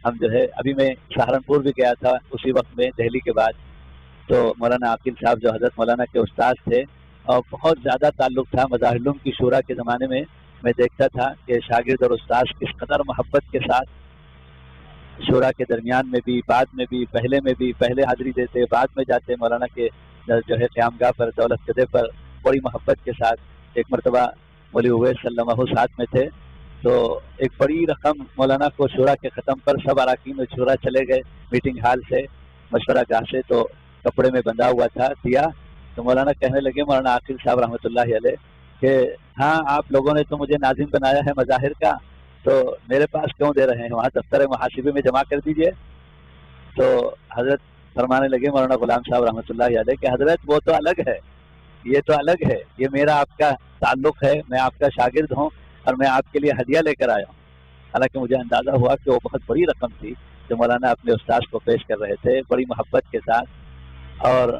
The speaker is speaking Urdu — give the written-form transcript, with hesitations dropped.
ہم جو ہے ابھی میں سہارنپور بھی گیا تھا اسی وقت میں دہلی کے بعد، تو مولانا عاقل صاحب جو حضرت مولانا کے استاد تھے اور بہت زیادہ تعلق تھا مظاہر العلوم کی شورا کے زمانے میں دیکھتا تھا کہ شاگرد اور استاد کس قدر محبت کے ساتھ شورا کے درمیان میں بھی، بعد میں بھی، پہلے میں بھی، پہلے حاضری دیتے، بعد میں جاتے مولانا کے جو ہے قیام گاہ پر دولت قدے پر بڑی محبت کے ساتھ۔ ایک مرتبہ مولوی اویس صلی اللہ علیہ ساتھ میں تھے، تو ایک بڑی رقم مولانا کو شورا کے ختم پر سب اراکین و شورا چلے گئے میٹنگ ہال سے، مشورہ گاہ سے، تو کپڑے میں بندھا ہوا تھا دیا، تو مولانا کہنے لگے مولانا عاقل صاحب رحمۃ اللہ علیہ کہ ہاں آپ لوگوں نے تو مجھے ناظم بنایا ہے مظاہر کا، تو میرے پاس کیوں دے رہے ہیں، وہاں دفتر محاسبے میں جمع کر دیجئے۔ تو حضرت فرمانے لگے مولانا غلام صاحب رحمۃ اللہ علیہ کہ حضرت وہ تو الگ ہے، یہ تو الگ ہے، یہ میرا آپ کا تعلق ہے، میں آپ کا شاگرد ہوں اور میں آپ کے لیے ہدیہ لے کر آیا ہوں۔ حالانکہ مجھے اندازہ ہوا کہ وہ بہت بڑی رقم تھی جو مولانا اپنے استاذ کو پیش کر رہے تھے بڑی محبت کے ساتھ، اور